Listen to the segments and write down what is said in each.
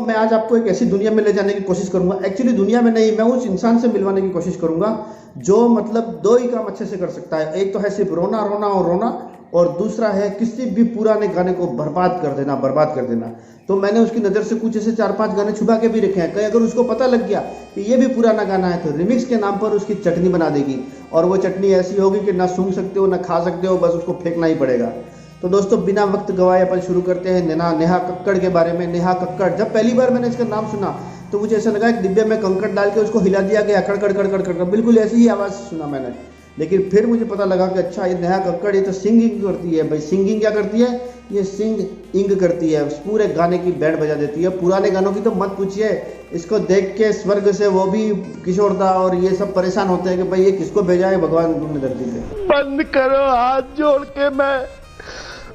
मैं आज आपको एक ऐसी दुनिया में ले जाने की कोशिश करूंगा। एक्चुअली दुनिया में नहीं, मैं उस इंसान से मिलवाने की कोशिश करूंगा जो मतलब दो ही काम अच्छे से कर सकता है। एक तो है सिर्फ रोना रोना और रोना, और दूसरा है किसी भी पुराने गाने को बर्बाद कर देना, बर्बाद कर देना। तो मैंने उसकी नज़र से कुछ ऐसे 4-5 गाने छुपा के भी रखे हैं। कहीं अगर उसको पता लग गया कि ये भी पुराना गाना है तो रिमिक्स के नाम पर उसकी चटनी बना देगी, और वो चटनी ऐसी होगी कि ना सूंघ सकते हो ना खा सकते हो, बस उसको फेंकना ही पड़ेगा। तो दोस्तों बिना वक्त गवाए अपन शुरू करते हैं नेहा कक्कड़ के बारे में। नेहा कक्कड़, जब पहली बार मैंने इसका नाम सुना तो मुझे ऐसा लगा एक डिब्बे में कंकड़ डाल के उसको हिला दिया गया, कड़कड़ कड़कड़ कड़कड़, बिल्कुल ऐसी ही आवाज़ सुना मैंने। लेकिन फिर मुझे पता लगा कि अच्छा ये नेहा कक्कड़ ये तो सिंगिंग करती है। भाई सिंगिंग क्या करती है? ये सिंग करती है, पूरे गाने की बैंड बजा देती है। पुराने गानों की तो मत पूछिए, इसको देख के स्वर्ग से वो भी किशोर दा और ये सब परेशान होते हैं कि भाई ये किसको भेजा है भगवान तुमने धरती पे। बंद करो, हाथ जोड़ के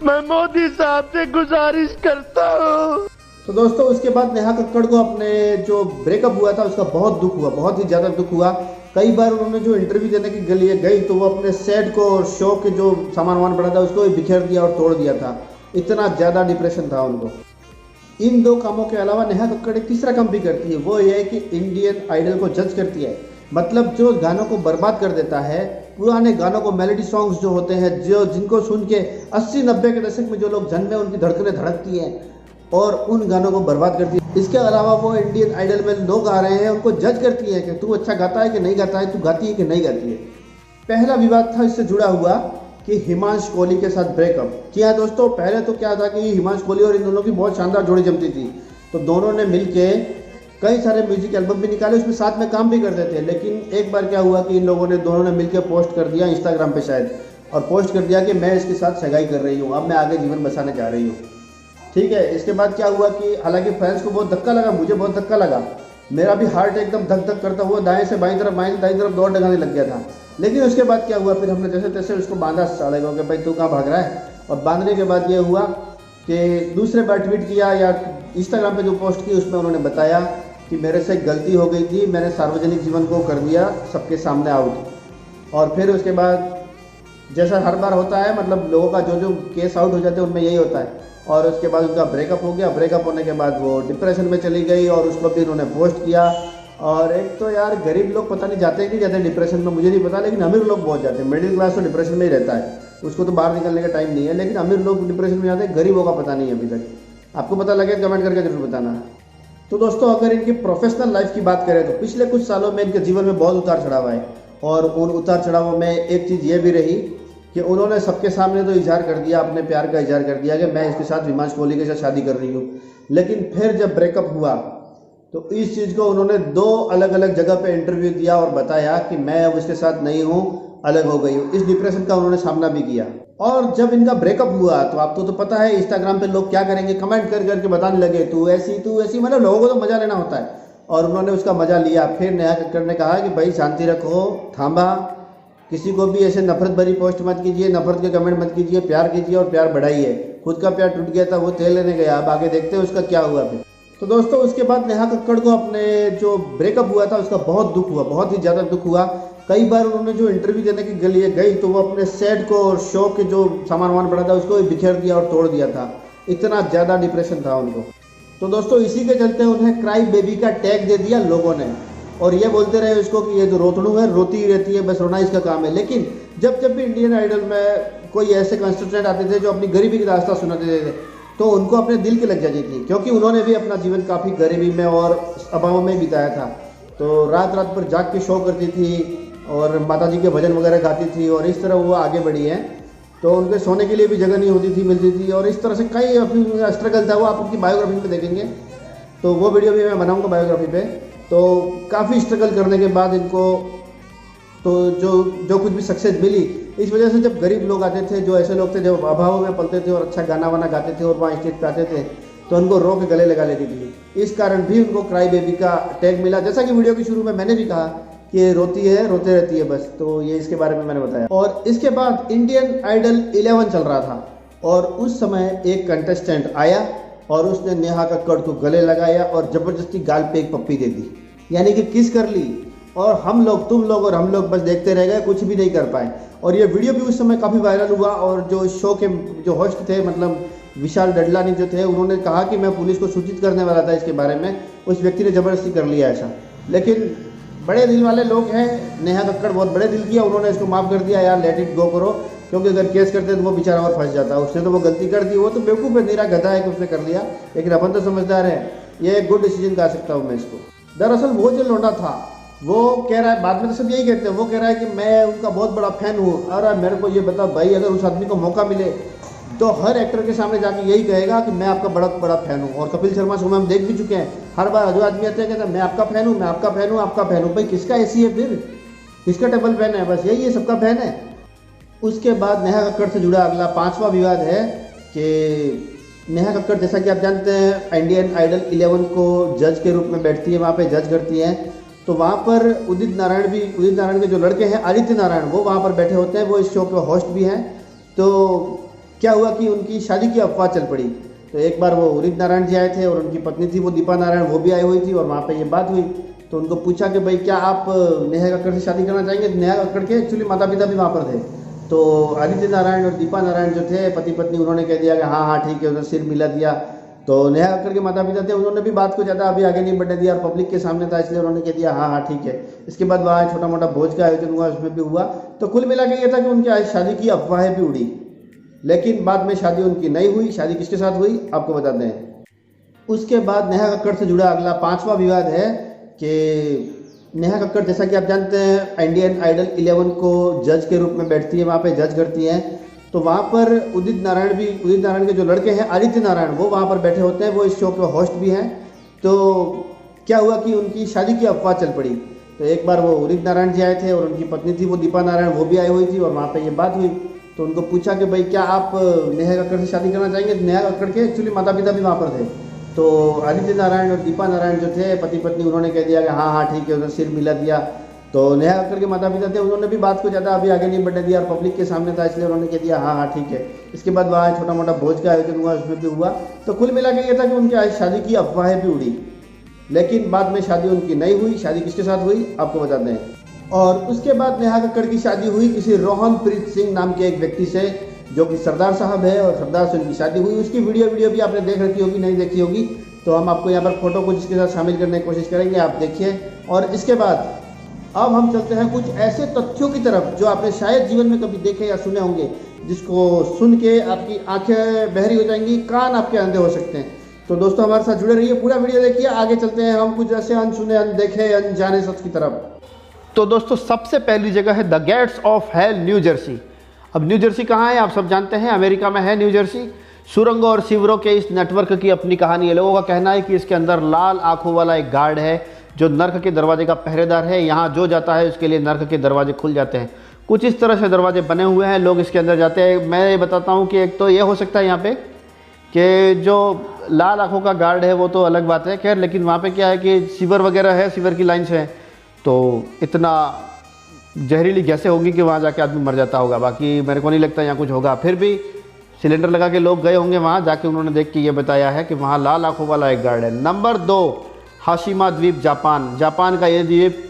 मैं मोदी साहब से गुजारिश करता हूँ। तो दोस्तों उसके बाद नेहा कक्कड़ को अपने जो ब्रेकअप हुआ था उसका बहुत दुख हुआ, बहुत ही ज़्यादा दुख हुआ। कई बार उन्होंने जो इंटरव्यू देने के लिए गई तो वो अपने सेट को और शो के जो सामान वामान पड़ा था उसको बिखेर दिया और तोड़ दिया था। इतना ज़्यादा डिप्रेशन था उनको। इन दो कामों के अलावा नेहा कक्कड़ एक तीसरा काम भी करती है, वो ये है कि इंडियन आइडल को जज करती है। मतलब जो गानों को बर्बाद कर देता है, पुराने गानों को, मेलोडी सॉन्ग्स जो होते हैं जो जिनको सुन के 80-90 के दशक में जो लोग जन्मे उनकी धड़कनें धड़कती हैं और उन गानों को बर्बाद करती है। इसके अलावा वो इंडियन आइडल में लोग आ रहे हैं उनको जज करती है कि तू अच्छा गाता है कि नहीं गाता है, तू गाती है कि नहीं गाती है। पहला विवाद था इससे जुड़ा हुआ कि हिमांशु कोहली के साथ ब्रेकअप। जी हाँ दोस्तों, पहले तो क्या था कि हिमांशु कोहली और इन दोनों की बहुत शानदार जोड़ी जमती थी, तो दोनों ने मिलके कई सारे म्यूजिक एल्बम भी निकाले, उसमें साथ में काम भी करते थे। लेकिन एक बार क्या हुआ कि इन लोगों ने दोनों ने मिलकर पोस्ट कर दिया इंस्टाग्राम पे शायद, और पोस्ट कर दिया कि मैं इसके साथ सगाई कर रही हूँ, अब मैं आगे जीवन बसाने जा रही हूँ। ठीक है, इसके बाद क्या हुआ कि हालांकि फैंस को बहुत धक्का लगा, मुझे बहुत धक्का लगा, मेरा भी हार्ट एकदम धक धक करता हुआ दाएं से बाएं तरफ, बाएं से दाएं तरफ दौड़ लगाने लग गया था। लेकिन उसके बाद क्या हुआ, फिर हमने जैसे तैसे उसको बांधा साले को कि भाई तू कहाँ भाग रहा है। और बांधने के बाद ये हुआ कि दूसरे बार ट्वीट किया या इंस्टाग्राम पे जो पोस्ट की उसमें उन्होंने बताया कि मेरे से गलती हो गई थी, मैंने सार्वजनिक जीवन को कर दिया सबके सामने आउट। और फिर उसके बाद जैसा हर बार होता है, मतलब लोगों का जो केस आउट हो जाते हैं उनमें यही होता है। और उसके बाद उनका ब्रेकअप हो गया, ब्रेकअप होने के बाद वो डिप्रेशन में चली गई और उसको भी उन्होंने पोस्ट किया। और एक तो यार गरीब लोग पता नहीं जाते हैं कि जाते हैं डिप्रेशन में, मुझे नहीं पता, लेकिन अमीर लोग बहुत जाते हैं। मिडिल क्लास तो डिप्रेशन में ही रहता है, उसको तो बाहर निकलने का टाइम नहीं है, लेकिन अमीर लोग डिप्रेशन में जाते हैं, गरीबों का पता नहीं है अभी तक। आपको पता लगे कमेंट करके जरूर बताना। तो दोस्तों अगर इनकी प्रोफेशनल लाइफ की बात करें तो पिछले कुछ सालों में इनके जीवन में बहुत उतार चढ़ाव आए, और उन उतार चढ़ावों में एक चीज़ ये भी रही कि उन्होंने सबके सामने तो इजहार कर दिया, अपने प्यार का इजहार कर दिया कि मैं इसके साथ हिमांशु कोहली के साथ शादी कर रही हूँ। लेकिन फिर जब ब्रेकअप हुआ तो इस चीज़ को उन्होंने 2 अलग अलग जगह पे इंटरव्यू दिया और बताया कि मैं अब इसके साथ नहीं हूँ, अलग हो गई हूँ। इस डिप्रेशन का उन्होंने सामना भी किया। और जब इनका ब्रेकअप हुआ तो आपको तो पता है इंस्टाग्राम पे लोग क्या करेंगे, कमेंट कर करके बताने लगे तू ऐसी, मतलब लोगों को तो मजा लेना होता है, और उन्होंने उसका मजा लिया। फिर नेहा कक्कड़ ने कहा कि भाई शांति रखो, थांबा, किसी को भी ऐसे नफरत भरी पोस्ट मत कीजिए, नफरत के कमेंट मत कीजिए, प्यार कीजिए और प्यार बढ़ाइए। खुद का प्यार टूट गया था, वो तेल लेने गया, अब आगे देखते हैं उसका क्या हुआ फिर। तो दोस्तों उसके बाद नेहा कक्कड़ को अपने जो ब्रेकअप हुआ था उसका बहुत दुख हुआ, बहुत ही ज़्यादा दुख हुआ। कई बार उन्होंने जो इंटरव्यू देने के लिए गई तो वो अपने सेट को और शो के जो सामान वामान पड़ा था उसको बिखेर दिया और तोड़ दिया था। इतना ज़्यादा डिप्रेशन था उनको। तो दोस्तों इसी के चलते उन्हें क्राई बेबी का टैग दे दिया लोगों ने, और ये बोलते रहे उसको कि ये जो रोतड़ू है, रोती ही रहती है, बस रोना इसका काम है। लेकिन जब भी इंडियन आइडल में कोई ऐसे कंस्टेंटेंट आते थे जो अपनी गरीबी की दास्तां सुनाते थे तो उनको अपने दिल की लग जाती थी, क्योंकि उन्होंने भी अपना जीवन काफ़ी गरीबी में और अभाव में बिताया था। तो रात रात पर जाग के शो करती थी और माताजी के भजन वगैरह गाती थी, और इस तरह वो आगे बढ़ी हैं। तो उनके सोने के लिए भी जगह नहीं होती थी, मिलती थी, और इस तरह से कई स्ट्रगल था। वो आप उनकी बायोग्राफी में देखेंगे, तो वो वीडियो भी मैं बनाऊँगा बायोग्राफी पे। तो काफ़ी स्ट्रगल करने के बाद इनको तो जो कुछ भी सक्सेस मिली, इस वजह से जब गरीब लोग आते थे, जो ऐसे लोग थे जो अभाव में पलते थे और अच्छा गाना वाना गाते थे और वहाँ स्टेज पे आते थे, तो उनको रो के गले लगा लेती थी। इस कारण भी उनको क्राई बेबी का टैग मिला। जैसा कि वीडियो के शुरू में मैंने भी कहा कि ये रोती है, रोते रहती है बस, तो ये इसके बारे में मैंने बताया। और इसके बाद इंडियन आइडल 11 चल रहा था, और उस समय एक कंटेस्टेंट आया और उसने नेहा कक्कड़ को गले लगाया और ज़बरदस्ती गाल पे एक पप्पी दे दी, यानी कि किस कर ली। और हम लोग, तुम लोग और हम लोग बस देखते रह गए, कुछ भी नहीं कर पाए। और ये वीडियो भी उस समय काफ़ी वायरल हुआ, और जो शो के जो होस्ट थे, मतलब विशाल डडलानी जो थे, उन्होंने कहा कि मैं पुलिस को सूचित करने वाला था इसके बारे में, उस व्यक्ति ने ज़बरदस्ती कर लिया ऐसा। लेकिन बड़े दिल वाले लोग हैं, नेहा कक्कड़ बहुत बड़े दिल किया, उन्होंने इसको माफ़ कर दिया, यार लेट इट गो करो, क्योंकि अगर केस करते तो वो बेचारा और फंस जाता। उसने तो वो गलती कर दी, वो तो बेवकूफ़ है, नीरा गधा है कि उसने कर लिया, लेकिन अपन तो समझदार है। ये एक गुड डिसीजन कह सकता हूँ मैं इसको। दरअसल वो जो लौंडा था वो कह रहा है, बाद में तो सब यही कहते हैं, वो कह रहा है कि मैं उनका बहुत बड़ा फ़ैन हूँ। अरे मेरे को ये बता भाई, अगर उस आदमी को मौका मिले तो हर एक्टर के सामने जाके यही कहेगा कि मैं आपका बड़ा बड़ा फ़ैन हूँ। और कपिल शर्मा शो में हम देख भी चुके हैं, हर बार जो आदमी आते हैं कहते हैं मैं आपका फ़ैन हूँ, मैं आपका फ़ैन हूँ, आपका फ़ैन हूँ। भाई किसका ऐसी है फिर, किसका टेबल फैन है? बस यही है, सबका फ़ैन है। उसके बाद नेहा कक्कड़ से जुड़ा अगला 5वां विवाद है कि नेहा कक्कड़, जैसा कि आप जानते हैं, इंडियन आइडल 11 को जज के रूप में बैठती है, वहाँ पे जज करती हैं। तो वहाँ पर उदित नारायण के जो लड़के हैं, आदित्य नारायण, वो वहाँ पर बैठे होते हैं, वो इस शो पे होस्ट भी हैं। तो क्या हुआ कि उनकी शादी की अफवाह चल पड़ी। तो एक बार वो उदित नारायण जी आए थे और उनकी पत्नी थी वो दीपा नारायण, वो भी आई हुई थी, और वहाँ पर ये बात हुई। तो उनको पूछा कि भाई क्या आप नेहा कक्कड़ से शादी करना चाहेंगे? नेहा कक्कड़ के एक्चुअली माता पिता भी वहाँ पर थे। तो आदित्य नारायण और दीपा नारायण जो थे पति पत्नी, उन्होंने कह दिया कि हाँ हाँ ठीक है, उन्होंने सिर मिला दिया। तो नेहा कक्कड़ के माता पिता थे, उन्होंने भी बात को ज़्यादा अभी आगे नहीं बढ़ने दिया, और पब्लिक के सामने था इसलिए उन्होंने कह दिया हाँ हाँ ठीक है। इसके बाद वहाँ छोटा मोटा भोज का आयोजन हुआ, उसमें भी हुआ। तो कुल मिला के ये था कि उनकी शादी की अफवाहें भी उड़ी, लेकिन बाद में शादी उनकी नहीं हुई। शादी किसके साथ हुई आपको बता दें। उसके बाद नेहा कक्कड़ से जुड़ा अगला 5वां विवाद है कि नेहा कक्कड़, जैसा कि आप जानते हैं, इंडियन आइडल 11 को जज के रूप में बैठती है, वहाँ पे जज करती हैं। तो वहाँ पर उदित नारायण के जो लड़के हैं, आदित्य नारायण, वो वहाँ पर बैठे होते हैं, वो इस शो पे होस्ट भी हैं। तो क्या हुआ कि उनकी शादी की अफवाह चल पड़ी। तो एक बार वो उदित नारायण जी आए थे और उनकी पत्नी थी वो दीपा नारायण, वो भी आई हुई थी, और वहाँ पर ये बात हुई। तो उनको पूछा कि भाई क्या आप नेहा कक्कड़ से शादी करना चाहेंगे? नेहा कक्कड़ के एक्चुअली माता पिता भी वहाँ पर थे। तो आदित्य नारायण और दीपा नारायण जो थे पति पत्नी, उन्होंने कह दिया कि हाँ हाँ ठीक है, उन्होंने सिर मिला दिया। तो नेहा कक्कड़ के माता पिता थे, उन्होंने भी बात को ज़्यादा अभी आगे नहीं बढ़ने दिया, और पब्लिक के सामने था इसलिए उन्होंने कह दिया हाँ हाँ ठीक है। इसके बाद वहाँ छोटा मोटा भोज का आयोजन हुआ, उसमें भी हुआ। तो कुल मिला के ये था कि उनकी शादी की अफवाहें भी उड़ी, लेकिन बाद में शादी उनकी नहीं हुई। शादी किसके साथ हुई आपको बता दें। और उसके बाद नेहा कक्कड़ की शादी हुई किसी रोहनप्रीत सिंह नाम के एक व्यक्ति से, जो कि सरदार साहब है, और सरदार से उनकी शादी हुई। उसकी वीडियो भी आपने देख रखी होगी, नहीं देखी होगी तो हम आपको यहाँ पर फोटो कुछ इसके साथ शामिल करने की कोशिश करेंगे, आप देखिए। और इसके बाद अब हम चलते हैं कुछ ऐसे तथ्यों की तरफ जो आपने शायद जीवन में कभी देखे या सुने होंगे, जिसको सुन के आपकी आंखें बहरी हो जाएंगी, कान आपके अंधे हो सकते हैं। तो दोस्तों हमारे साथ जुड़े रहिए, पूरा वीडियो देखिए। आगे चलते हैं हम कुछ ऐसे अनसुने, अनदेखे, अनजाने सच की तरफ। तो दोस्तों सबसे पहली जगह है the gates of hell, new Jersey. अब न्यू जर्सी कहाँ है आप सब जानते हैं, अमेरिका में है न्यू जर्सी। सुरंगों और शिविरों के इस नेटवर्क की अपनी कहानी है। लोगों का कहना है कि इसके अंदर लाल आंखों वाला एक गार्ड है जो नर्क के दरवाजे का पहरेदार है। यहाँ जो जाता है उसके लिए नर्क के दरवाजे खुल जाते हैं। कुछ इस तरह से दरवाजे बने हुए हैं, लोग इसके अंदर जाते हैं। मैं ये बताता हूँ कि एक तो ये हो सकता है यहाँ पे कि जो लाल आंखों का गार्ड है वो तो अलग बात है खैर, लेकिन वहाँ पे क्या है कि सीवर वगैरह है, सीवर की लाइन्स हैं, तो इतना जहरीली गैसें होगी कि वहाँ जाके आदमी मर जाता होगा। बाकी मेरे को नहीं लगता यहाँ कुछ होगा। फिर भी सिलेंडर लगा के लोग गए होंगे वहाँ, जाके उन्होंने देख के ये बताया है कि वहाँ लाल आंखों वाला एक गार्ड है। नंबर 2, हाशिमा द्वीप, जापान। जापान का ये द्वीप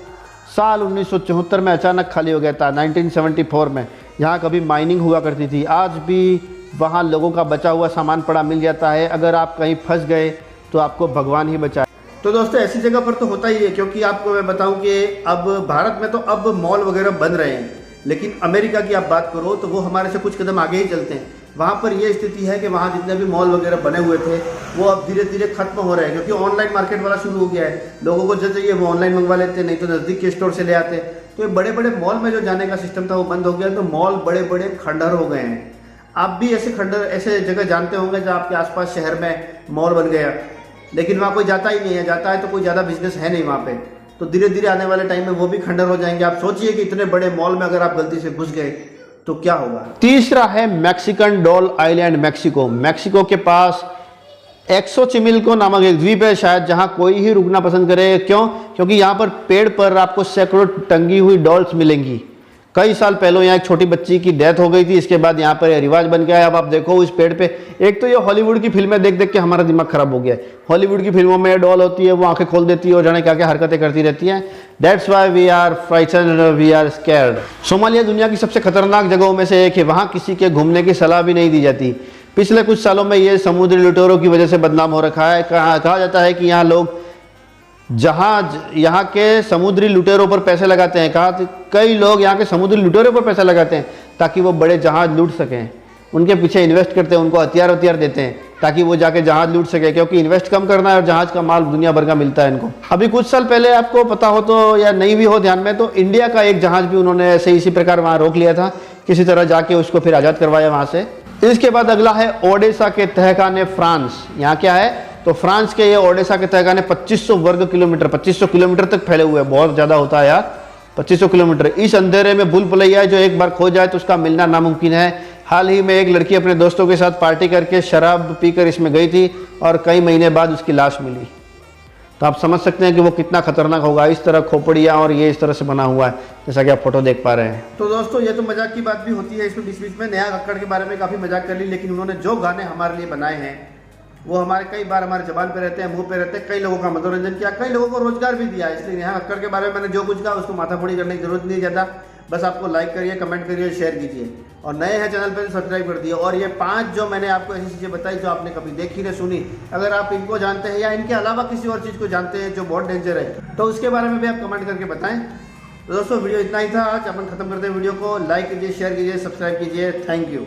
साल 1974 में अचानक खाली हो गया था, 1974 में। यहाँ कभी माइनिंग हुआ करती थी। आज भी वहाँ लोगों का बचा हुआ सामान पड़ा मिल जाता है। अगर आप कहीं फंस गए तो आपको भगवान ही बचाए। तो दोस्तों ऐसी जगह पर तो होता ही है, क्योंकि आपको मैं बताऊं कि अब भारत में तो अब मॉल वगैरह बन रहे हैं, लेकिन अमेरिका की आप बात करो तो वो हमारे से कुछ कदम आगे ही चलते हैं। वहाँ पर ये स्थिति है कि वहाँ जितने भी मॉल वगैरह बने हुए थे वो अब धीरे धीरे खत्म हो रहे हैं, क्योंकि ऑनलाइन मार्केट वाला शुरू हो गया है। लोगों को जो चाहिए वो ऑनलाइन मंगवा लेते, नहीं तो नज़दीक के स्टोर से ले आते। तो ये बड़े बड़े मॉल में जो जाने का सिस्टम था वो बंद हो गया। तो मॉल बड़े बड़े खंडहर हो गए हैं। आप भी ऐसे खंडहर, ऐसे जगह जानते होंगे जहाँ आपके आसपास शहर में मॉल बन गया, लेकिन वहाँ कोई जाता ही नहीं है। जाता है तो कोई ज़्यादा बिजनेस है नहीं वहाँ पे। तो धीरे धीरे आने वाले टाइम में वो भी खंडहर हो जाएंगे। आप सोचिए कि इतने बड़े मॉल में अगर आप गलती से घुस गए तो क्या होगा। तीसरा है Mexican doll island, Mexico. Mexico के पास एक्सोचिमिल्को नामक एक द्वीप है शायद, जहां कोई ही रुकना पसंद करे। क्यों? क्योंकि यहाँ पर पेड़ पर आपको सैकड़ों टंगी हुई डॉल्स मिलेंगी। कई साल पहले यहाँ एक छोटी बच्ची की डेथ हो गई थी, इसके बाद यहाँ पर रिवाज बन गया है। अब आप देखो उस पेड़ पे, एक तो ये हॉलीवुड की फिल्में देख देख के हमारा दिमाग खराब हो गया है। हॉलीवुड की फिल्मों में डॉल होती है, वो आंखें खोल देती है और जाने क्या क्या हरकतें करती रहती हैं। That's why we are frightened, we are scared. Somalia दुनिया की सबसे खतरनाक जगहों में से एक है। वहाँ किसी के घूमने की सलाह भी नहीं दी जाती। पिछले कुछ सालों में ये समुद्री लुटेरों की वजह से बदनाम हो रखा है। कहा जाता है कि यहाँ लोग यहाँ के समुद्री लुटेरों पर पैसे लगाते हैं। कई लोग यहाँ के समुद्री लुटेरों पर पैसा लगाते हैं ताकि वो बड़े जहाज लूट सकें। उनके पीछे इन्वेस्ट करते हैं, उनको हथियार देते हैं ताकि वो जाके जहाज लूट सके, क्योंकि इन्वेस्ट कम करना है और जहाज का माल दुनिया भर का मिलता है इनको। अभी कुछ साल पहले, आपको पता हो तो या नहीं भी हो ध्यान में, तो इंडिया का एक जहाज भी उन्होंने ऐसे इसी प्रकार वहाँ रोक लिया था, किसी तरह जाके उसको फिर आज़ाद करवाया वहाँ से। इसके बाद अगला है ओडेसा के तहखाने फ्रांस। यहाँ क्या है, तो फ्रांस के ये ओडेसा के तहखाने 2500 वर्ग किलोमीटर 2500 किलोमीटर तक फैले हुए हैं। बहुत ज़्यादा होता है यार 2500 किलोमीटर। इस अंधेरे में भूल भुलैया जो एक बार खो जाए तो उसका मिलना नामुमकिन है। हाल ही में एक लड़की अपने दोस्तों के साथ पार्टी करके शराब पीकर इसमें गई थी और कई महीने बाद उसकी लाश मिली। तो आप समझ सकते हैं कि वो कितना खतरनाक होगा। इस तरह खोपड़ियाँ और ये इस तरह से बना हुआ है, जैसा कि आप फोटो देख पा रहे हैं। तो दोस्तों, ये तो मजाक की बात भी होती है इसमें बीच बीच में। नेहा कक्कड़ के बारे में काफ़ी मजाक कर ली, लेकिन उन्होंने जो गाने हमारे लिए बनाए हैं वो हमारे कई बार हमारे जबान पे रहते हैं, मुंह पे रहते हैं। कई लोगों का मनोरंजन किया, कई लोगों को रोजगार भी दिया। इसलिए नेहा कक्कड़ के बारे में मैंने जो कुछ कहा उसको माथाफोड़ी करने की जरूरत नहीं ज़्यादा। बस आपको लाइक करिए, कमेंट करिए, शेयर कीजिए, और नए हैं चैनल पर सब्सक्राइब कर दिए। और ये 5 जो मैंने आपको ऐसी चीज़ें बताई जो आपने कभी देखी न सुनी, अगर आप इनको जानते हैं या इनके अलावा किसी और चीज़ को जानते हैं जो बहुत डेंजर है, तो उसके बारे में भी आप कमेंट करके बताएं। तो दोस्तों, वीडियो इतना ही था। आज अपन खत्म करते हैं वीडियो को। लाइक कीजिए, शेयर कीजिए, सब्सक्राइब कीजिए। Thank you.